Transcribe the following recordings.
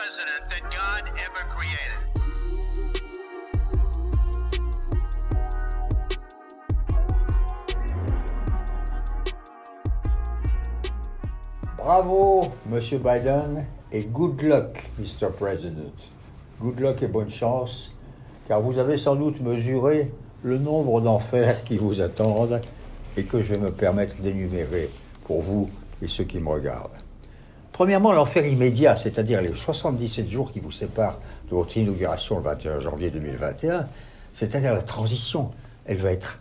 president that God ever created. Bravo, Monsieur Biden, et good luck, Mr. President. Good luck et bonne chance, car vous avez sans doute mesuré le nombre d'enfers qui vous attendent et que je vais me permettre d'énumérer pour vous et ceux qui me regardent. Premièrement, l'enfer immédiat, c'est-à-dire les 77 jours qui vous séparent de votre inauguration le 21 janvier 2021, c'est-à-dire la transition. Elle va être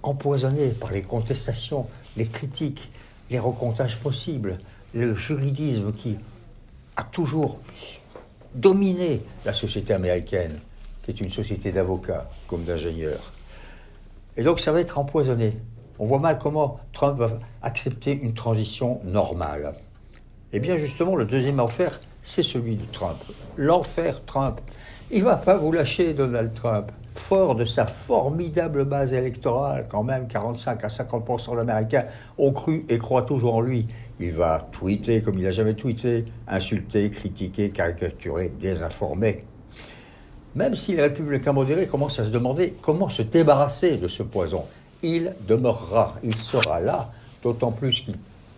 empoisonnée par les contestations, les critiques, les recomptages possibles, le juridisme qui a toujours dominé la société américaine, qui est une société d'avocats comme d'ingénieurs. Et donc ça va être empoisonné. On voit mal comment Trump va accepter une transition normale. Eh bien justement, le deuxième enfer, c'est celui de Trump. L'enfer Trump. Il ne va pas vous lâcher, Donald Trump. Fort de sa formidable base électorale, quand même 45 à 50% d'Américains ont cru et croient toujours en lui. Il va tweeter comme il n'a jamais tweeté, insulter, critiquer, caricaturer, désinformer. Même si les républicains modérés commencent à se demander comment se débarrasser de ce poison, il demeurera, il sera là, d'autant plus qu'il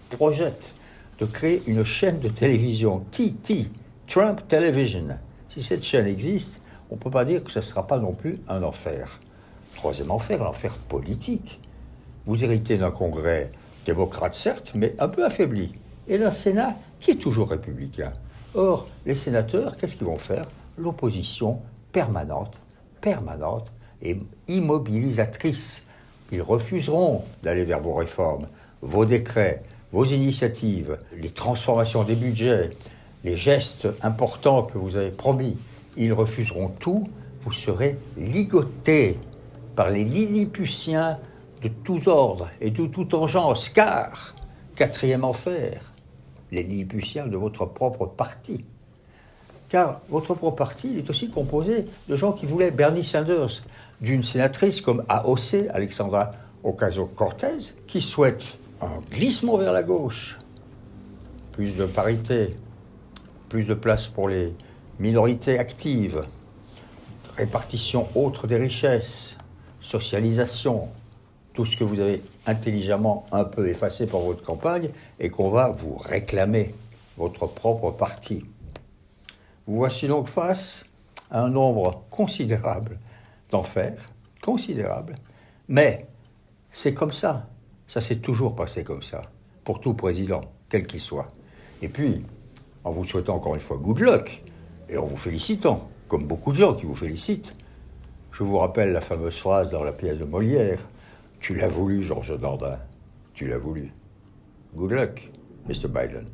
projette de créer une chaîne de télévision, TT, Trump Television. Si cette chaîne existe, on ne peut pas dire que ce ne sera pas non plus un enfer. Troisième enfer, l'enfer politique. Vous héritez d'un Congrès démocrate, certes, mais un peu affaibli. Et d'un Sénat qui est toujours républicain. Or, les sénateurs, qu'est-ce qu'ils vont faire? L'opposition permanente et immobilisatrice. Ils refuseront d'aller vers vos réformes, vos décrets, vos initiatives, les transformations des budgets, les gestes importants que vous avez promis. Ils refuseront tout, vous serez ligotés par les Lilliputiens de tous ordres et de toute engeance, car, quatrième enfer, les Lilliputiens de votre propre parti. Car votre propre parti, il est aussi composé de gens qui voulaient Bernie Sanders, d'une sénatrice comme AOC, Alexandra Ocasio-Cortez, qui souhaite un glissement vers la gauche, plus de parité, plus de place pour les minorités actives, répartition autre des richesses, socialisation, tout ce que vous avez intelligemment un peu effacé par votre campagne et qu'on va vous réclamer, votre propre parti. Vous voici donc face à un nombre considérable d'enfers, considérable, mais c'est comme ça. Ça s'est toujours passé comme ça, pour tout président, quel qu'il soit. Et puis, en vous souhaitant encore une fois good luck, et en vous félicitant, comme beaucoup de gens qui vous félicitent, je vous rappelle la fameuse phrase dans la pièce de Molière, « Tu l'as voulu, Georges Dandin, tu l'as voulu. » Good luck, Mr. Biden.